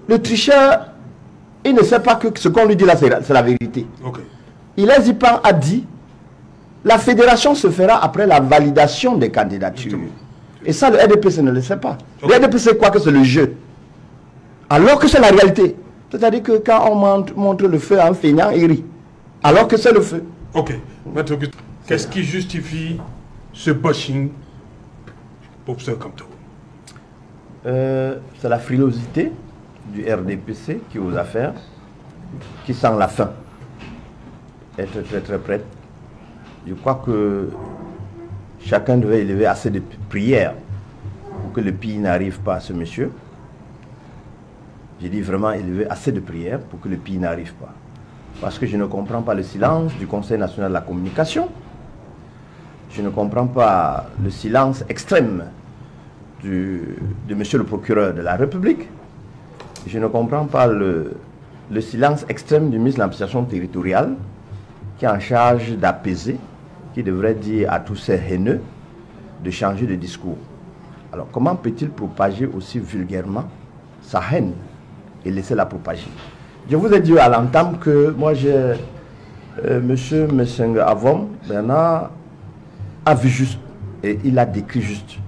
Le tricheur, il ne sait pas que ce qu'on lui dit là, c'est la vérité. Okay. Ilaise Ipan a dit, la fédération se fera après la validation des candidatures. Justement. Et ça, le RDPC ne le sait pas. Okay. Le RDPC croit que c'est le jeu. Alors que c'est la réalité. C'est-à-dire que quand on montre le feu à un feignant, il rit. Alors que c'est le feu. Ok. Maître Auguste, qu'est-ce qui justifie ce bashing pour ce Kamto? C'est la frilosité du RDPC qui aux affaires, qui sent la faim. Être très très prête. Je crois que chacun devait élever assez de prières pour que le pays n'arrive pas à ce monsieur. J'ai dit vraiment élever assez de prières pour que le pays n'arrive pas. Parce que je ne comprends pas le silence du Conseil national de la communication. Je ne comprends pas le silence extrême de monsieur le procureur de la République. Je ne comprends pas le silence extrême du ministre de l'administration territoriale qui est en charge d'apaiser, qui devrait dire à tous ces haineux de changer de discours. Alors comment peut-il propager aussi vulgairement sa haine et laisser la propager? Je vous ai dit à l'entame que moi j'ai monsieur Messengue Avom Bernard a vu juste et il a décrit juste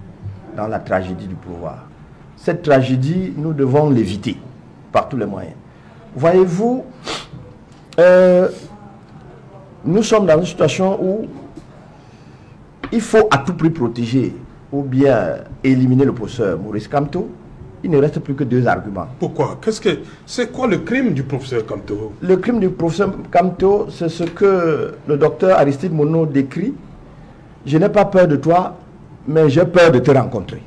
dans la tragédie du pouvoir. Cette tragédie, nous devons l'éviter par tous les moyens. Voyez-vous, nous sommes dans une situation où il faut à tout prix protéger ou bien éliminer le professeur Maurice Kamto. Il ne reste plus que deux arguments. Pourquoi? C'est quoi le crime du professeur Kamto? Le crime du professeur Kamto, c'est ce que le docteur Aristide Monod décrit. Je n'ai pas peur de toi, mais j'ai peur de te rencontrer.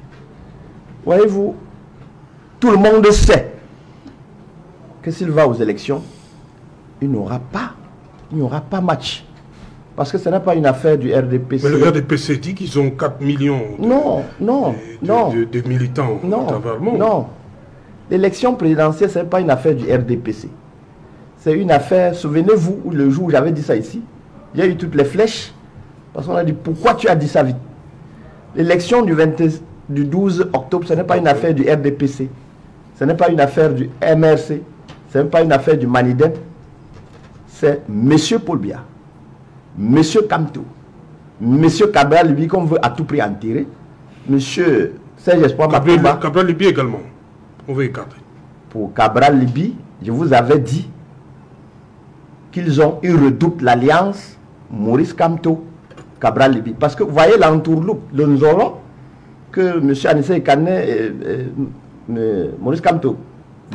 Voyez-vous, tout le monde sait que s'il va aux élections, il n'y aura pas match. Parce que ce n'est pas une affaire du RDPC. Mais le RDPC dit qu'ils ont 4 millions de militants. Non. L'élection présidentielle, ce n'est pas une affaire du RDPC. C'est une affaire, souvenez-vous, le jour où j'avais dit ça ici, il y a eu toutes les flèches. Parce qu'on a dit, pourquoi tu as dit ça vite? L'élection du 12 octobre, ce n'est pas une affaire du RDPC. Ce n'est pas une affaire du MRC. Ce n'est pas une affaire du Manidem. C'est M. Paul Biya, M. Kamto, M. Cabral Libi qu'on veut à tout prix enterrer, M. Serge Espoir Makumba. Cabral Libi également, on veut écarter. Pour Cabral Libi, je vous avais dit qu'ils redoutent l'alliance Maurice Kamto, Cabral Libi. Parce que vous voyez l'entourloupe, le Nzolo, que M. Anissé Ekane et Maurice Kamto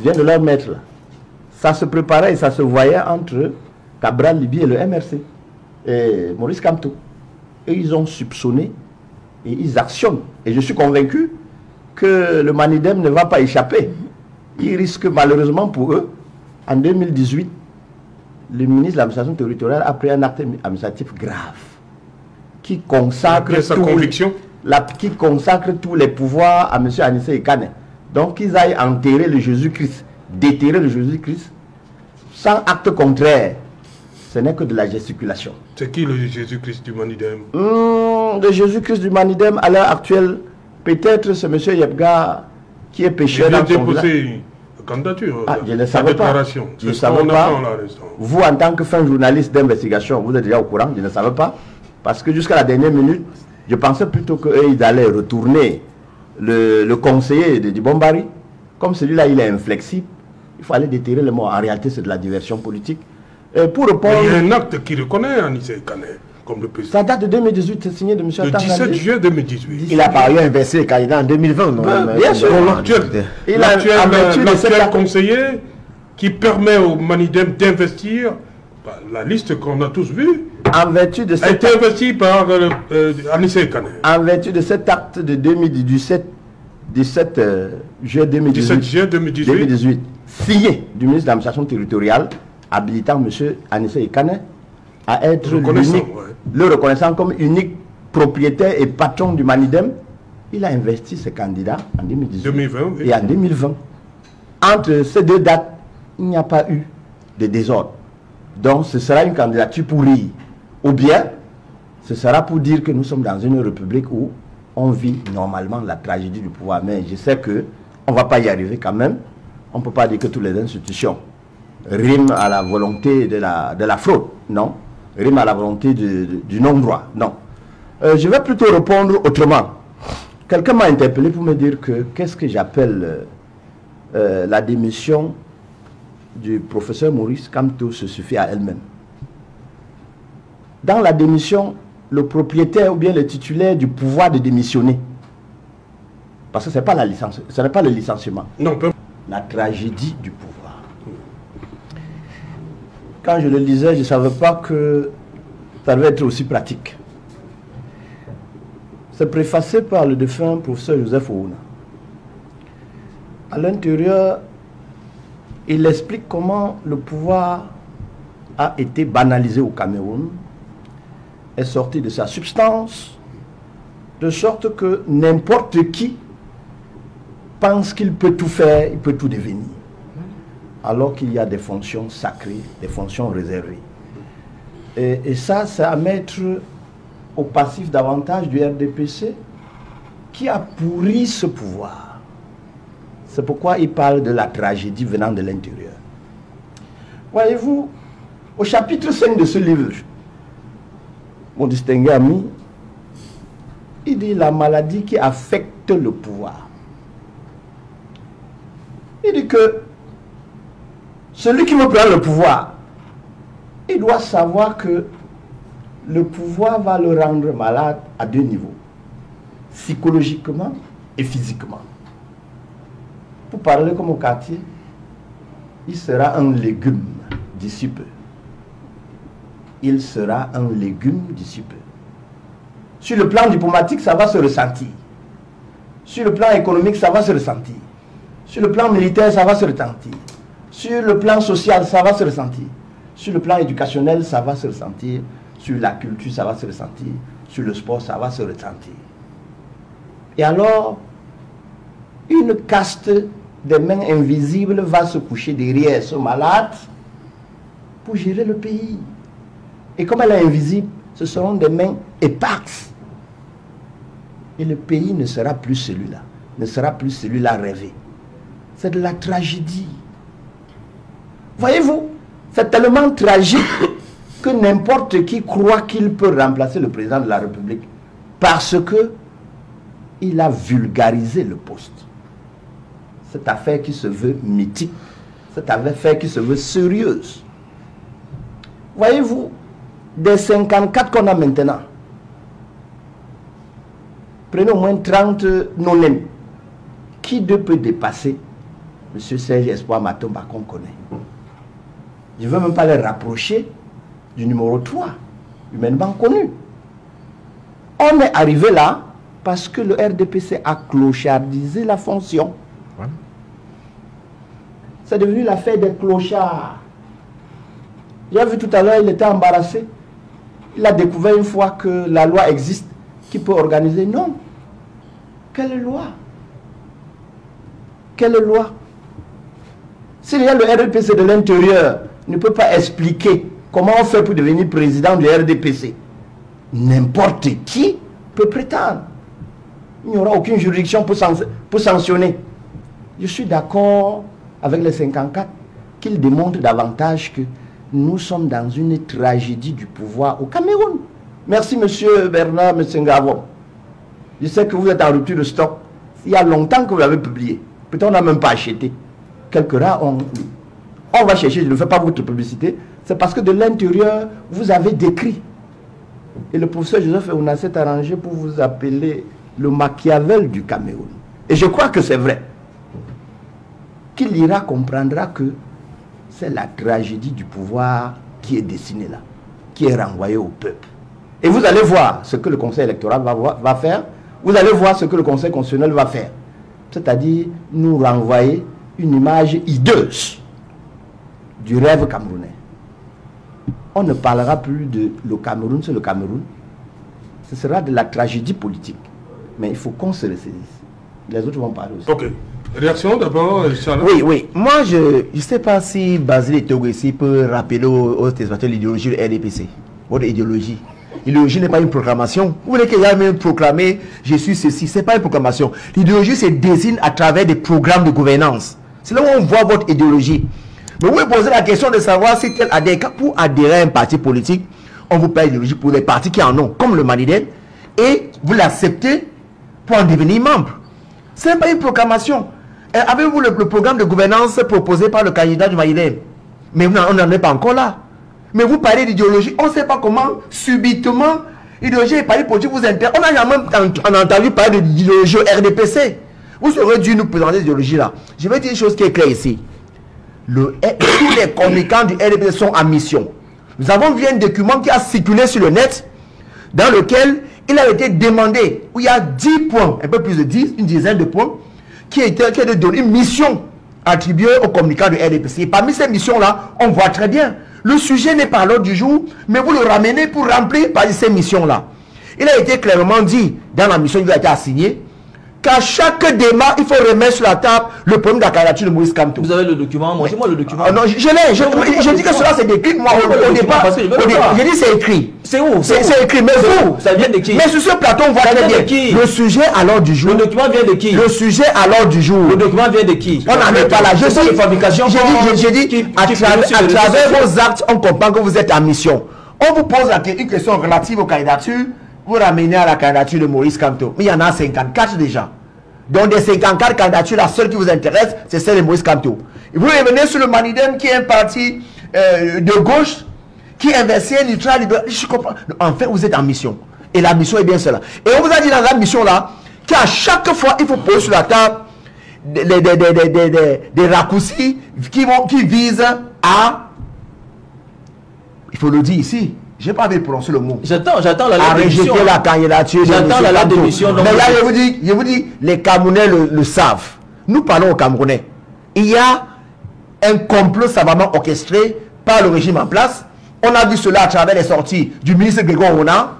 viennent de leur mettre là. Ça se préparait et ça se voyait entre Cabral Libi et le MRC. Et Maurice Kamto. Et ils ont soupçonné et ils actionnent. Et je suis convaincu que le Manidem ne va pas échapper. Ils risquent malheureusement pour eux, en 2018, le ministre de l'administration territoriale a pris un acte administratif grave qui consacre, qui consacre tous les pouvoirs à M. Anissé Ekane. Donc qu'ils aillent enterrer le Jésus-Christ, déterrer le Jésus-Christ, sans acte contraire. Ce n'est que de la gesticulation. C'est qui le Jésus-Christ du Manidem? Le Jésus-Christ du Manidem, à l'heure actuelle, peut-être c'est M. Yebga qui est pécheur dans son village. Une candidature. Je ne savais pas. Je ne savais pas. Vous, en tant que fin journaliste d'investigation, vous êtes déjà au courant, je ne savais pas. Parce que jusqu'à la dernière minute, je pensais plutôt qu'ils allaient retourner le conseiller de Dibombari. Comme celui-là, il est inflexible, il faut aller déterrer le mot. En réalité, c'est de la diversion politique. Pour répondre, il y a un acte qui reconnaît Anissé Ekane comme le président. Ça date de 2018, c'est signé de M. Le 17 juillet 2018. Il a par ailleurs inversé le candidat en 2020. Bien sûr. L'actuel conseiller qui permet au Manidem d'investir, la liste qu'on a tous vue, en vertu de a été investie par Anissé Ekane. En vertu de cet acte de 2017 juillet 2018, signé du ministre de l'administration territoriale, habilitant M. Anissé Ekane à être le reconnaissant comme unique propriétaire et patron du Manidem, il a investi ses candidats en 2018 et en 2020. Entre ces deux dates, il n'y a pas eu de désordre. Donc ce sera une candidature pour rire. Ou bien, ce sera pour dire que nous sommes dans une république où on vit normalement la tragédie du pouvoir. Mais je sais qu'on ne va pas y arriver quand même. On ne peut pas dire que toutes les institutions riment à la volonté de la fraude, non. Riment à la volonté du non-droit, non. Je vais plutôt répondre autrement. Quelqu'un m'a interpellé pour me dire que qu'est-ce que j'appelle la démission du professeur Maurice Kamto se suffit à elle-même. Dans la démission, le propriétaire ou bien le titulaire du pouvoir de démissionner, parce que ce n'est pas la licence, ce n'est pas le licenciement. Non, la tragédie du pouvoir. Quand je le lisais, je ne savais pas que ça devait être aussi pratique. C'est préfacé par le défunt professeur Joseph Ouna. À l'intérieur, il explique comment le pouvoir a été banalisé au Cameroun, est sorti de sa substance, de sorte que n'importe qui pense qu'il peut tout faire, il peut tout devenir. Alors qu'il y a des fonctions sacrées, des fonctions réservées. Et ça, c'est à mettre au passif davantage du RDPC qui a pourri ce pouvoir. C'est pourquoi il parle de la tragédie venant de l'intérieur. Voyez-vous, au chapitre 5 de ce livre, mon distingué ami, il dit la maladie qui affecte le pouvoir. Il dit que celui qui veut prendre le pouvoir, il doit savoir que le pouvoir va le rendre malade à deux niveaux, psychologiquement et physiquement. Pour parler comme au quartier, il sera un légume d'ici peu. Il sera un légume d'ici peu. Sur le plan diplomatique, ça va se ressentir. Sur le plan économique, ça va se ressentir. Sur le plan militaire, ça va se ressentir. Sur le plan social, ça va se ressentir. Sur le plan éducationnel, ça va se ressentir. Sur la culture, ça va se ressentir. Sur le sport, ça va se ressentir. Et alors, une caste des mains invisibles va se coucher derrière ce malade pour gérer le pays. Et comme elle est invisible, ce seront des mains éparses. Et le pays ne sera plus celui-là. Ne sera plus celui-là rêvé. C'est de la tragédie. Voyez-vous, c'est tellement tragique que n'importe qui croit qu'il peut remplacer le président de la République parce que il a vulgarisé le poste. Cette affaire qui se veut mythique, cette affaire qui se veut sérieuse. Voyez-vous, des 54 qu'on a maintenant, prenez au moins 30 non-nèmes. Qui d'eux peut dépasser M. Serge Espoir Matomba qu'on connaît? Je ne veux même pas les rapprocher du numéro 3, humainement connu. On est arrivé là parce que le RDPC a clochardisé la fonction. Ouais. C'est devenu l'affaire des clochards. J'ai vu tout à l'heure, il était embarrassé. Il a découvert une fois que la loi existe, qui peut organiser. Non. Quelle loi? Quelle loi? Si le RDPC de l'intérieur ne peut pas expliquer comment on fait pour devenir président du RDPC, n'importe qui peut prétendre. Il n'y aura aucune juridiction pour sanctionner. Je suis d'accord avec les 54 qu'ils démontrent davantage que nous sommes dans une tragédie du pouvoir au Cameroun. Merci, monsieur Bernard Messengavo. Je sais que vous êtes en rupture de stock. Il y a longtemps que vous l'avez publié. Peut-être on n'a même pas acheté. Quelques rares, on va chercher, je ne fais pas votre publicité. C'est parce que de l'intérieur, vous avez décrit. Et le professeur Joseph Ouna s'est arrangé pour vous appeler le Machiavel du Cameroun. Et je crois que c'est vrai. Qui lira comprendra que c'est la tragédie du pouvoir qui est dessinée là, qui est renvoyée au peuple. Et vous allez voir ce que le Conseil électoral va faire. Vous allez voir ce que le Conseil constitutionnel va faire. C'est-à-dire nous renvoyer une image hideuse du rêve camerounais. On ne parlera plus de le Cameroun, c'est le Cameroun. Ce sera de la tragédie politique. Mais il faut qu'on se ressaisisse. Les autres vont parler aussi. Ok. Réaction d'abord, Inch'Allah. Oui. Moi, je ne sais pas si Basile Togossi peut rappeler aux téléspectateurs l'idéologie du RDPC. Votre idéologie. L'idéologie n'est pas une proclamation. Vous voulez qu'il y ait même proclamé, je suis ceci. Ce n'est pas une proclamation. L'idéologie se désigne à travers des programmes de gouvernance. C'est là où on voit votre idéologie. Mais vous me posez la question de savoir si tel adhère. Pour adhérer à un parti politique, on vous paye l'idéologie pour les partis qui en ont, comme le Maliden, et vous l'acceptez pour en devenir membre. Ce n'est pas une proclamation. Avez-vous le programme de gouvernance proposé par le candidat du Maliden? Mais on n'en est pas encore là. Mais vous parlez d'idéologie, on ne sait pas comment, subitement, l'idéologie et parti politique vous intéresse. On n'a jamais entendu parler d'idéologie au RDPC. Vous aurez dû nous présenter l'idéologie là. Je vais dire une chose qui est claire ici. Tous les communicants du RDPC sont en mission. Nous avons vu un document qui a circulé sur le net, dans lequel il a été demandé, où il y a 10 points, un peu plus de 10, une dizaine de points, qui a été donné une mission attribuée aux communicants du RDPC. Et parmi ces missions-là, on voit très bien, le sujet n'est pas à l'ordre du jour, mais vous le ramenez pour remplir par ces missions-là. Il a été clairement dit, dans la mission qui a été assignée, qu'à chaque débat, il faut remettre sur la table le problème de la candidature de Maurice Kamto. Vous avez le document, montrez-moi le document. Non, je l'ai. Je dis que cela c'est écrit. Moi, au départ, je dis c'est écrit. C'est où? C'est écrit. Mais vous, ça vient de qui? Mais sur ce plateau, on voit très bien. Le sujet à l'ordre du jour. Le document vient de qui? Le sujet à l'ordre du jour. Le document vient de qui? On n'en est pas là. Je dis, fabrication. J'ai dit, à travers vos actes, on comprend que vous êtes en mission. On vous pose une question relative aux candidatures. Vous ramenez à la candidature de Maurice Kamto. Mais il y en a 54 déjà. Donc des 54 candidatures, la seule qui vous intéresse, c'est celle de Maurice Kamto. Et vous revenez sur le Manidem qui est un parti de gauche, qui investit un neutral libéral. Je comprends. En fait, vous êtes en mission. Et la mission est bien celle-là. Et on vous a dit dans la mission-là, qu'à chaque fois, il faut poser sur la table des raccourcis qui visent à... Il faut le dire ici. Je n'ai pas envie de prononcer le mot. J'attends la lettre de mission. À rejeter la candidature. J'attends la lettre de mission. Mais là, je vous dis, les Camerounais le savent. Nous parlons aux Camerounais. Il y a un complot savamment orchestré par le régime en place. On a vu cela à travers les sorties du ministre Grégoire Rona.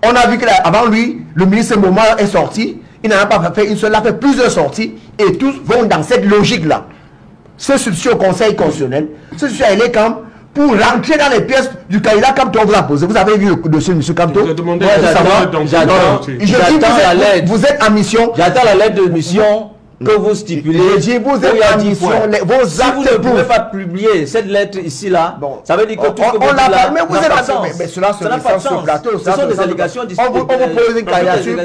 On a vu qu'avant lui, le ministre Momar est sorti. Il n'en a pas fait une seule, il a fait plusieurs sorties. Et tous vont dans cette logique-là. Ce substitut au Conseil constitutionnel, ce substitut à Elé Camp, pour rentrer dans les pièces du candidat Kamto on vous a posé. Vous avez vu le dossier de M. Kamto? Vous êtes en mission. J'attends la lettre de mission que vous stipulez. Je dis, vous êtes en mission. Vos actes, si vous ne pouvez pas publier cette lettre ici là, ça veut dire que tout ce que vous dites là, mais vous êtes en mais cela n'a pas de sens. Ce sont des allégations. On vous pose une candidature.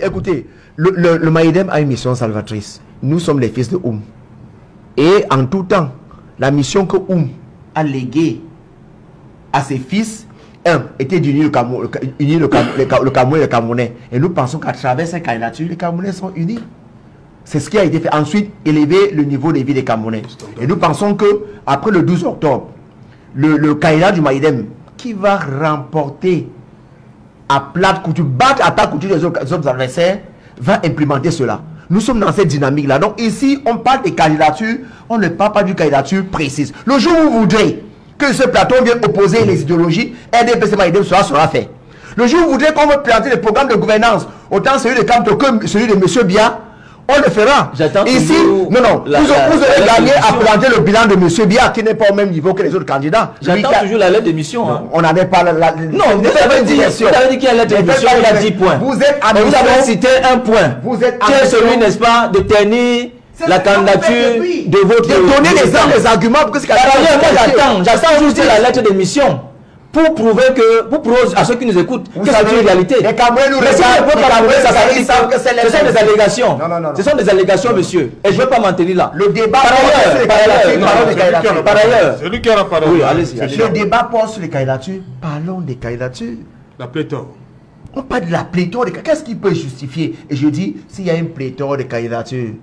Écoutez, le Maïdem a une mission salvatrice. Nous sommes les fils de Oum. Et en tout temps, la mission que Oum a léguée à ses fils, était d'unir le Cameroun et le Camerounais. Et nous pensons qu'à travers cette candidature, les Camerounais sont unis. C'est ce qui a été fait. Ensuite, élever le niveau de vie des Camerounais. Et nous pensons que après le 12 octobre, le candidat du Maïdem, qui va remporter à plate couture, battre à plate couture les autres adversaires, va implémenter cela. Nous sommes dans cette dynamique-là. Donc ici, on parle des candidatures, on ne parle pas d'une candidature précise. Le jour où vous voudrez que ce plateau vienne opposer les idéologies, RDPC Maïdem, cela sera fait. Le jour où vous voudrez qu'on veut présenter les programmes de gouvernance, autant celui de Kamto que celui de M. Bia, on le fera. Ici, vous aurez gagné à planter le bilan de M. Bia, qui n'est pas au même niveau que les autres candidats. J'attends toujours la lettre de mission. Hein. On n'en est pas non, vous avez dit qu'il y a une lettre de mission, il y a 10 points. Vous êtes à vous avez cité un point. Vous êtes qui est celui, n'est-ce pas, de ternir la candidature de votre... De donner les arguments pour que ce j'attends juste la lettre de mission. Pour prouver à ceux qui nous écoutent que c'est une réalité. Les Camerounais nous regardent, ce sont des allégations. Ce sont des allégations, monsieur. Et je ne vais pas m'en tenir là. Le débat par ailleurs. C'est lui qui a la parole. Oui, allez-y. Le débat porte sur les candidatures. Parlons des candidatures. La pléthore. On parle de la pléthore. Qu'est-ce qui peut justifier? Et je dis, s'il y a une pléthore de candidatures,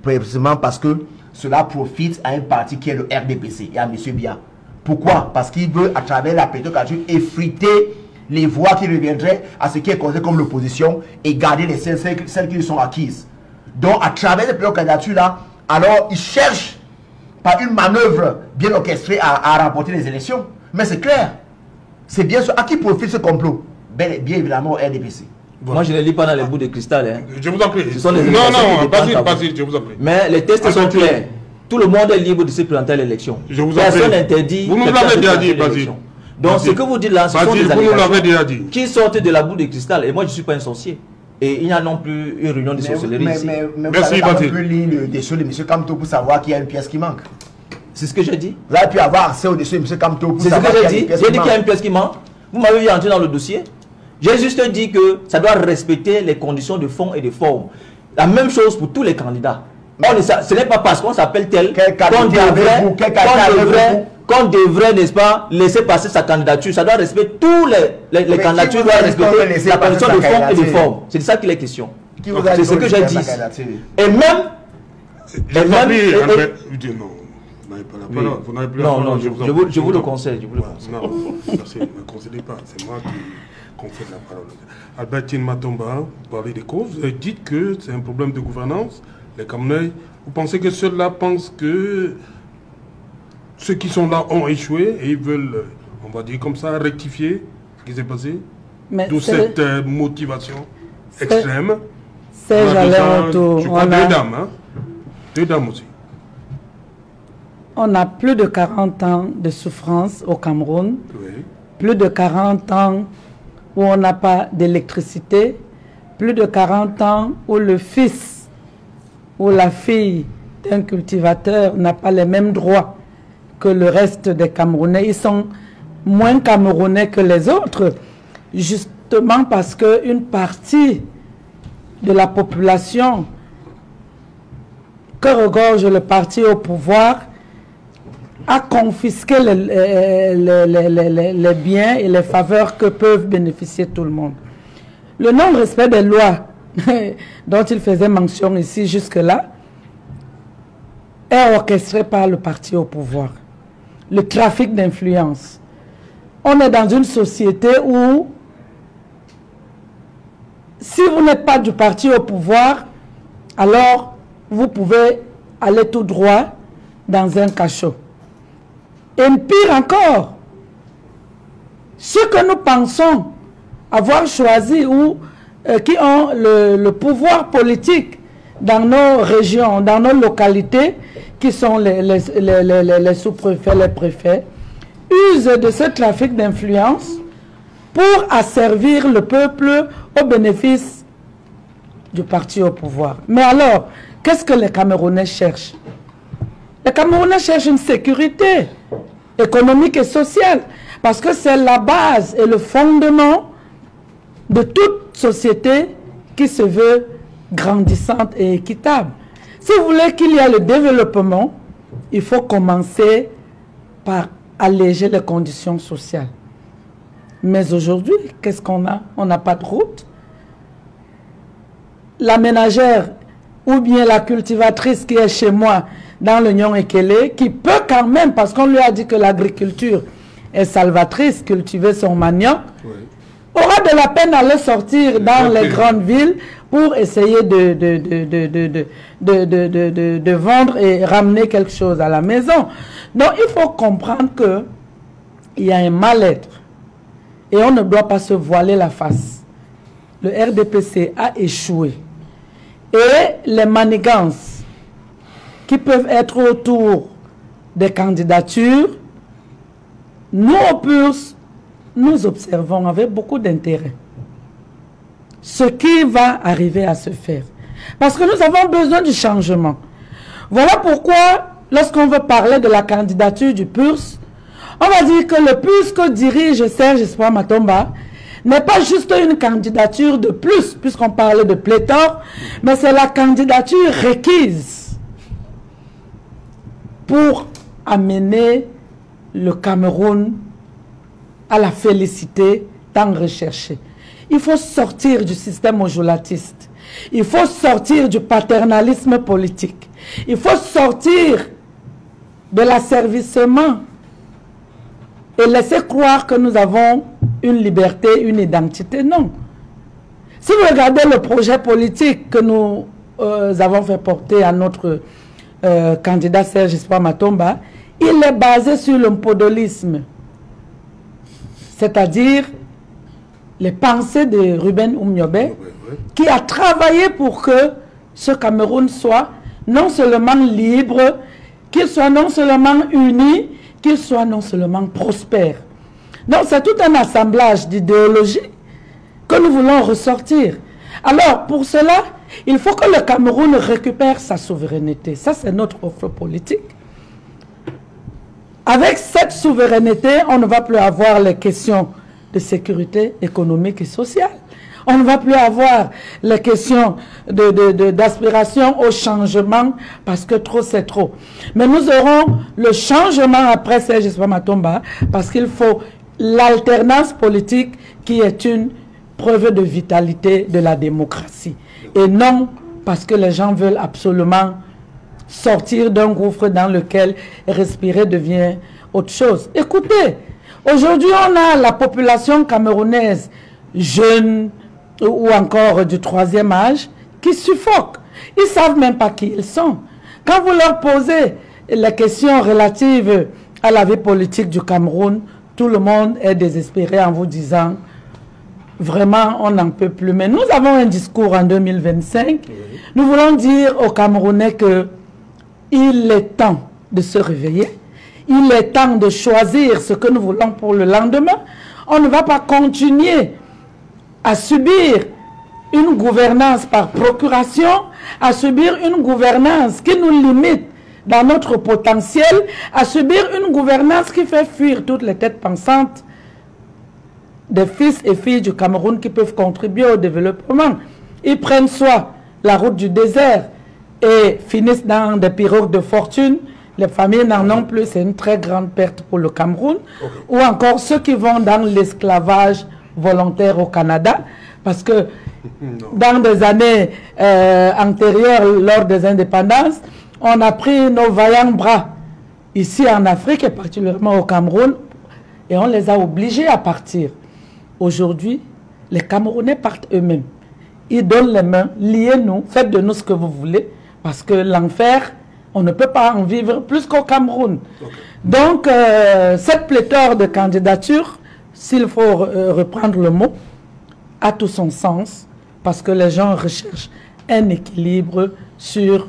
précisément parce que cela profite à un parti qui est le RDPC et à M. Bia. Pourquoi? Parce qu'il veut, à travers la candidature, effriter les voix qui reviendraient à ce qui est considéré comme l'opposition et garder les celles qui lui sont acquises. Donc, à travers cette candidature-là, alors, il cherche par une manœuvre bien orchestrée à remporter les élections. Mais c'est clair. C'est bien sûr. À qui profite ce complot? Bien évidemment au RDPC. Voilà. Moi, je ne lis pas dans les bouts de cristal. Hein. Je vous en prie. Ce sont des non, Basile, je vous en prie. Mais les tests sont clairs. Tout le monde est libre de se présenter à l'élection. Personne n'interdit. Vous nous l'avez déjà dit, Basile. Donc, ce que vous dites là, ce sont des allégations qui sortent de la boue de cristal. Et moi, je ne suis pas un sorcier. et il n'y a non plus une réunion de sorcellerie ici. Mais Merci, vous avez un peu lire le dossier de M. Kamto pour savoir qu'il y a une pièce qui manque. C'est ce que j'ai dit. Vous avez pu avoir accès au dossier de M. Kamto pour C'est ce savoir que qu'il y j'ai a une dit. pièce J'ai qui dit manque. qu'il y a une pièce qui manque. Vous m'avez vu entrer dans le dossier. J'ai juste dit que ça doit respecter les conditions de fond et de forme. La même chose pour tous les candidats. Ce n'est pas parce qu'on s'appelle tel qu'on devrait, n'est-ce pas, laisser passer sa candidature. Ça doit respecter tous les candidatures, doivent respecter la condition de fond et de forme. C'est de ça qu'il est question. C'est ce que j'ai dit. Et même... J'ai compris, Albert. Non, vous n'avez pas la parole. Vous n'avez plus la parole. Non, je vous le conseille. Non, merci, ne me conseillez pas. C'est moi qui concède la parole. Albertine Matomba, vous parlez des causes. Vous dites que c'est un problème de gouvernance. Les Camerounais, vous pensez que ceux-là pensent que ceux qui sont là ont échoué et ils veulent, on va dire comme ça, rectifier ce qui s'est passé? D'où cette motivation extrême. C'est j'allais autour. Je crois deux dames, hein? Deux dames aussi. On a plus de 40 ans de souffrance au Cameroun. Oui. Plus de 40 ans où on n'a pas d'électricité. Plus de 40 ans où le fils ou la fille d'un cultivateur n'a pas les mêmes droits que le reste des Camerounais. Ils sont moins Camerounais que les autres, justement parce qu'une partie de la population que regorge le parti au pouvoir a confisqué les biens et les faveurs que peuvent bénéficier tout le monde. Le non-respect des lois dont il faisait mention ici jusque-là est orchestré par le parti au pouvoir. Le trafic d'influence. On est dans une société où si vous n'êtes pas du parti au pouvoir, alors vous pouvez aller tout droit dans un cachot. Et pire encore, ceux que nous pensons avoir choisi ou qui ont le pouvoir politique dans nos régions, dans nos localités, qui sont les sous-préfets, les préfets, usent de ce trafic d'influence pour asservir le peuple au bénéfice du parti au pouvoir. Mais alors, qu'est-ce que les Camerounais cherchent? Les Camerounais cherchent une sécurité économique et sociale, parce que c'est la base et le fondement de toute société qui se veut grandissante et équitable. Si vous voulez qu'il y ait le développement, il faut commencer par alléger les conditions sociales. Mais aujourd'hui, qu'est-ce qu'on a? On n'a pas de route. La ménagère ou bien la cultivatrice qui est chez moi dans le Nyon-Ekele, qui peut quand même, parce qu'on lui a dit que l'agriculture est salvatrice, cultiver son manioc, oui, aura de la peine à aller sortir dans les grandes villes pour essayer de vendre et ramener quelque chose à la maison. Donc il faut comprendre qu'il y a un mal-être et on ne doit pas se voiler la face. Le RDPC a échoué. Et les manigances qui peuvent être autour des candidatures, nous au PURS, nous observons avec beaucoup d'intérêt ce qui va arriver à se faire. Parce que nous avons besoin du changement. Voilà pourquoi, lorsqu'on veut parler de la candidature du PURS, on va dire que le PURS que dirige Serge Espoir Matomba n'est pas juste une candidature de plus, puisqu'on parlait de pléthore, mais c'est la candidature requise pour amener le Cameroun à la félicité tant recherchée. Il faut sortir du système ojolatiste. Il faut sortir du paternalisme politique. Il faut sortir de l'asservissement et laisser croire que nous avons une liberté, une identité. Non. Si vous regardez le projet politique que nous avons fait porter à notre candidat Serge Espoir Matomba, il est basé sur le podolisme, c'est-à-dire les pensées de Ruben Oumniobé, qui a travaillé pour que ce Cameroun soit non seulement libre, qu'il soit non seulement uni, qu'il soit non seulement prospère. Donc c'est tout un assemblage d'idéologies que nous voulons ressortir. Alors, pour cela, il faut que le Cameroun récupère sa souveraineté. Ça, c'est notre offre politique. Avec cette souveraineté, on ne va plus avoir les questions de sécurité économique et sociale. On ne va plus avoir les questions d'aspiration au changement parce que trop, c'est trop. Mais nous aurons le changement après Serge Espoir Matomba parce qu'il faut l'alternance politique qui est une preuve de vitalité de la démocratie. Et non parce que les gens veulent absolument sortir d'un gouffre dans lequel respirer devient autre chose. Écoutez, aujourd'hui on a la population camerounaise jeune ou encore du troisième âge qui suffoque. Ils ne savent même pas qui ils sont. Quand vous leur posez les questions relatives à la vie politique du Cameroun, tout le monde est désespéré en vous disant vraiment on n'en peut plus. Mais nous avons un discours en 2025. Nous voulons dire aux Camerounais que il est temps de se réveiller. Il est temps de choisir ce que nous voulons pour le lendemain. On ne va pas continuer à subir une gouvernance par procuration, à subir une gouvernance qui nous limite dans notre potentiel, à subir une gouvernance qui fait fuir toutes les têtes pensantes des fils et filles du Cameroun qui peuvent contribuer au développement. Ils prennent soit la route du désert et finissent dans des pirogues de fortune. Les familles n'en ont plus, c'est une très grande perte pour le Cameroun. Ou encore ceux qui vont dans l'esclavage volontaire au Canada, parce que dans des années antérieures, lors des indépendances, on a pris nos vaillants bras ici en Afrique et particulièrement au Cameroun et on les a obligés à partir. Aujourd'hui, les Camerounais partent eux-mêmes. Ils donnent les mains, liez-nous, faites de nous ce que vous voulez, parce que l'enfer, on ne peut pas en vivre plus qu'au Cameroun. Donc, cette pléthore de candidatures, s'il faut reprendre le mot, a tout son sens, parce que les gens recherchent un équilibre sur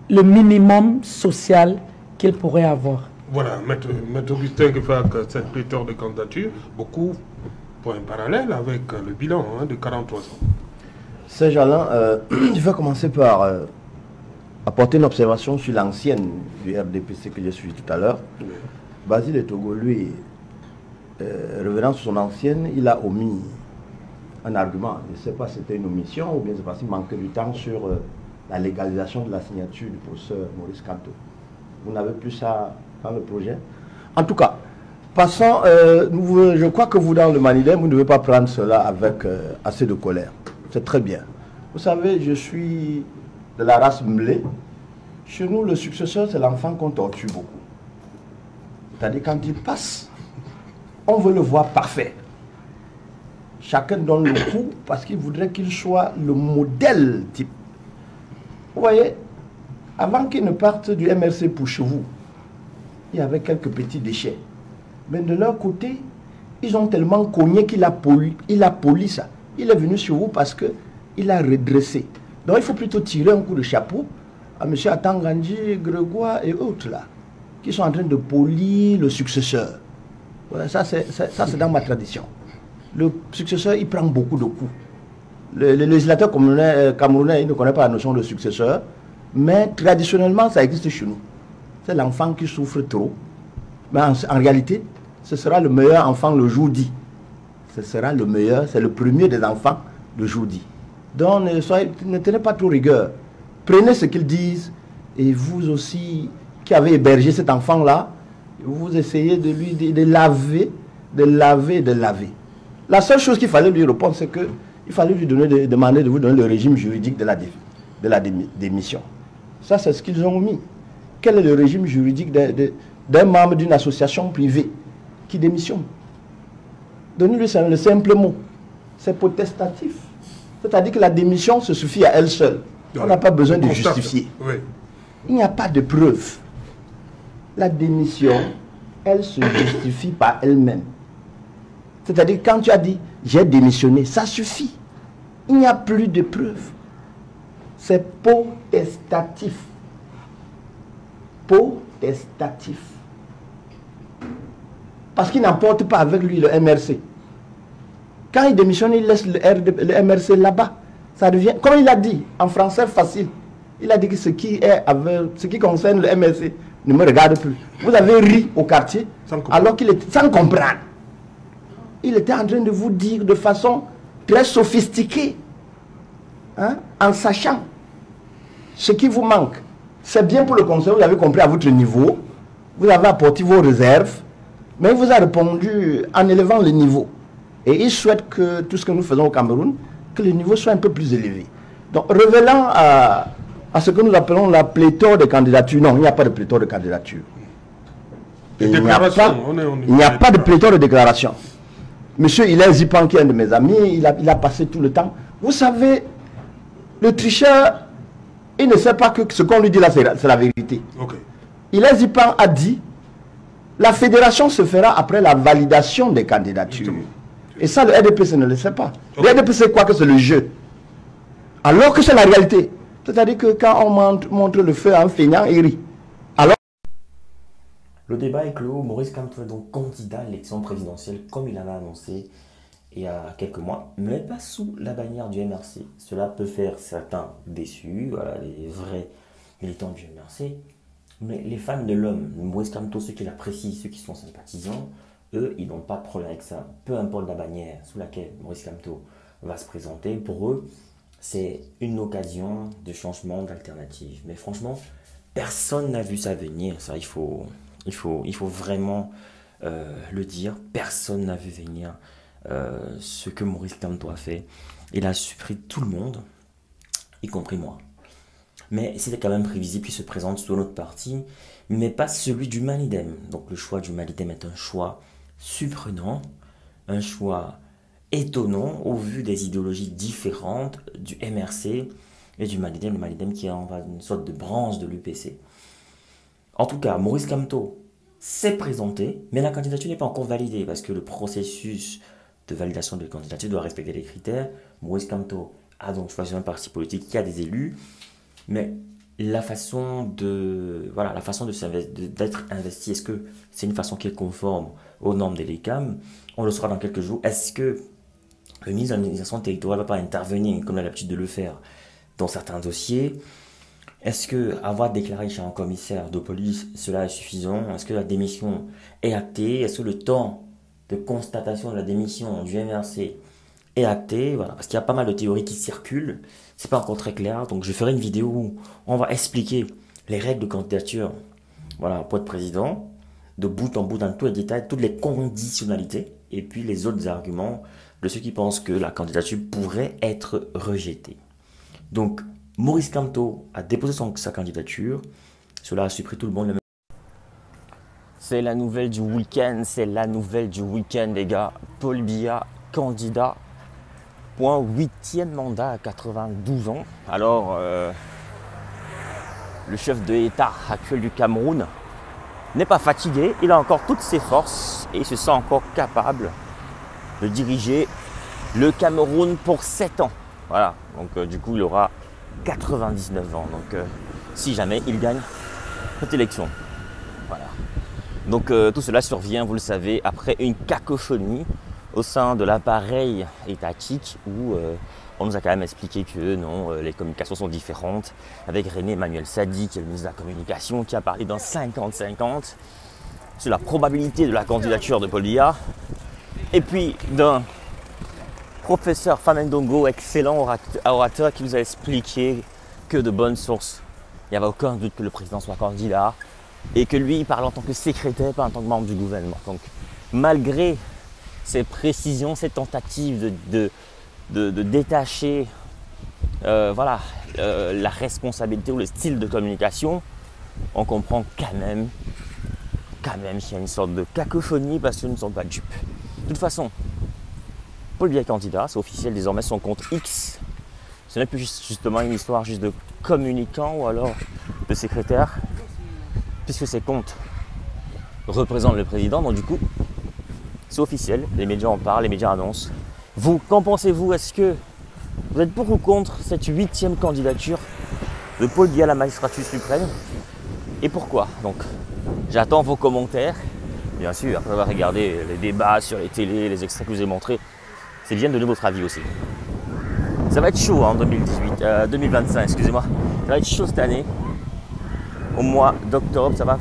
le minimum social qu'ils pourraient avoir. Voilà, Maître Augustin Guefak, cette pléthore de candidatures, beaucoup pour un parallèle avec le bilan de 43 ans. Serge Alain, je vais commencer par apporter une observation sur l'ancienne du RDPC que j'ai suivi tout à l'heure. Oui. Basile Togo, lui, revenant sur son ancienne, il a omis un argument. Je ne sais pas si c'était une omission ou bien c'est parce qu'il manquait du temps sur la légalisation de la signature du professeur Maurice Kanto. Vous n'avez plus ça dans le projet. En tout cas, passons, je crois que vous, dans le Manidem, vous ne devez pas prendre cela avec assez de colère. C'est très bien. Vous savez, je suis de la race Mlé. Chez nous, le successeur, c'est l'enfant qu'on torture beaucoup. C'est-à-dire, quand il passe, on veut le voir parfait. Chacun donne le coup parce qu'il voudrait qu'il soit le modèle type. Vous voyez, avant qu'il ne parte du MRC pour chez vous, il y avait quelques petits déchets. Mais de leur côté, ils ont tellement cogné qu'il a poli ça. Il est venu sur vous parce qu'il a redressé. Donc il faut plutôt tirer un coup de chapeau à M. Atangandji, Grégoire et autres là, qui sont en train de polir le successeur. Voilà, ça c'est dans ma tradition. Le successeur, il prend beaucoup de coups. Le législateur camerounais, il ne connaît pas la notion de successeur, mais traditionnellement, ça existe chez nous. C'est l'enfant qui souffre trop. Mais en réalité, ce sera le meilleur enfant le jour dit. Ce sera le meilleur, c'est le premier des enfants le jour dit. Donc, ne tenez pas trop rigueur. Prenez ce qu'ils disent et vous aussi, qui avez hébergé cet enfant-là, vous essayez de lui de laver. La seule chose qu'il fallait lui répondre, c'est qu'il fallait lui demander de vous donner le régime juridique de la démission. Ça, c'est ce qu'ils ont mis. Quel est le régime juridique d'un membre d'une association privée qui démissionne? Donnez-lui le simple mot. C'est potestatif. C'est-à-dire que la démission se suffit à elle seule. On n'a pas besoin de justifier. Oui. Il n'y a pas de preuve. La démission, elle se justifie par elle-même. C'est-à-dire quand tu as dit « j'ai démissionné », ça suffit. Il n'y a plus de preuves. C'est potestatif. Potestatif. Parce qu'il n'emporte pas avec lui le MRC. Quand il démissionne, il laisse le MRC là-bas. Ça devient, comme il a dit, en français facile, il a dit que ce qui concerne le MRC ne me regarde plus. Vous avez ri au quartier, alors qu'il était sans comprendre. Il était en train de vous dire de façon très sophistiquée, hein, en sachant ce qui vous manque. C'est bien pour le conseil, vous avez compris à votre niveau, vous avez apporté vos réserves, mais il vous a répondu en élevant le niveau. Et il souhaite que tout ce que nous faisons au Cameroun, que le niveau soit un peu plus élevé. Donc, revenant à ce que nous appelons la pléthore de candidatures, non, il n'y a pas de pléthore de candidatures. Il n'y a pas de pléthore de déclarations. Monsieur Hilaire Zipan, qui est un de mes amis, il a passé tout le temps. Vous savez, le tricheur, il ne sait pas que ce qu'on lui dit là, c'est la vérité. Okay. Hilaire Zipan a dit, la fédération se fera après la validation des candidatures. Et ça, le RDPC ne le sait pas. Okay. Le RDPC croit que c'est le jeu. Alors que c'est la réalité. C'est-à-dire que quand on montre le feu à un feignant, il rit. Alors... Le débat est clos. Maurice Kamto est donc candidat à l'élection présidentielle comme il en a annoncé il y a quelques mois, mais pas sous la bannière du MRC. Cela peut faire certains déçus, voilà, les vrais militants du MRC, mais les fans de l'homme, Maurice Kamto, ceux qui l'apprécient, ceux qui sont sympathisants, eux, ils n'ont pas de problème avec ça. Peu importe la bannière sous laquelle Maurice Kamto va se présenter, pour eux, c'est une occasion de changement, d'alternative. Mais franchement, personne n'a vu ça venir. Ça, il faut vraiment le dire. Personne n'a vu venir ce que Maurice Kamto a fait. Il a surpris tout le monde, y compris moi. Mais c'était quand même prévisible qu'il se présente sous notre parti, mais pas celui du Malidem. Donc le choix du Malidem est un choix surprenant, un choix étonnant au vu des idéologies différentes du MRC et du Malidem, le Malidem qui est une sorte de branche de l'UPC. En tout cas, Maurice Kamto s'est présenté, mais la candidature n'est pas encore validée parce que le processus de validation de candidature doit respecter les critères. Maurice Kamto a donc choisi un parti politique qui a des élus, mais la façon d'être investi, est-ce que c'est une façon qui est conforme aux normes de l'ECAM? On le saura dans quelques jours. Est-ce que le ministre de l'administration territoriale ne va pas intervenir, comme il a l'habitude de le faire, dans certains dossiers? Est-ce que avoir déclaré chez un commissaire de police, cela est suffisant? Est-ce que la démission est actée? Est-ce que le temps de constatation de la démission du MRC est acté? Voilà, parce qu'il y a pas mal de théories qui circulent. C'est pas encore très clair. Donc je ferai une vidéo où on va expliquer les règles de candidature, voilà, pour être président, de bout en bout, dans tous les détails, toutes les conditionnalités, et puis les autres arguments de ceux qui pensent que la candidature pourrait être rejetée. Donc, Maurice Kamto a déposé sa candidature. Cela a surpris tout le monde. C'est la nouvelle du week-end, les gars. Paul Biya, candidat pour un 8e mandat à 92 ans. Alors, le chef de l'État actuel du Cameroun n'est pas fatigué. Il a encore toutes ses forces et il se sent encore capable de diriger le Cameroun pour 7 ans. Voilà, donc du coup, il aura 99 ans. Donc, si jamais il gagne cette élection. Voilà. Donc, tout cela survient, vous le savez, après une cacophonie au sein de l'appareil étatique où on nous a quand même expliqué que non, les communications sont différentes. Avec René Emmanuel Sadi, qui est le ministre de la Communication, qui a parlé d'un 50-50 sur la probabilité de la candidature de Paul Biya. Et puis d'un professeur Famendongo, excellent orateur, qui nous a expliqué que de bonnes sources, il n'y avait aucun doute que le président soit candidat et que lui, il parle en tant que secrétaire, pas en tant que membre du gouvernement. Donc, malgré ces précisions, ces tentatives de détacher la responsabilité ou le style de communication, on comprend quand même qu'il y a une sorte de cacophonie parce que nous ne sommes pas dupes. De toute façon, Paul Biya est candidat, c'est officiel, désormais son compte X. Ce n'est plus justement une histoire juste de communicant ou alors de secrétaire, puisque ces comptes représentent le président. Donc du coup, c'est officiel, les médias en parlent, les médias annoncent. Vous, qu'en pensez-vous? Est-ce que vous êtes pour ou contre cette 8e candidature de Paul Biya à la magistrature suprême? Et pourquoi? Donc, j'attends vos commentaires. Bien sûr, après avoir regardé les débats sur les télés, les extraits que je vous ai montrés, C'est bien de votre avis aussi. Ça va être chaud en 2025, excusez-moi. Ça va être chaud cette année. Au mois d'octobre, ça va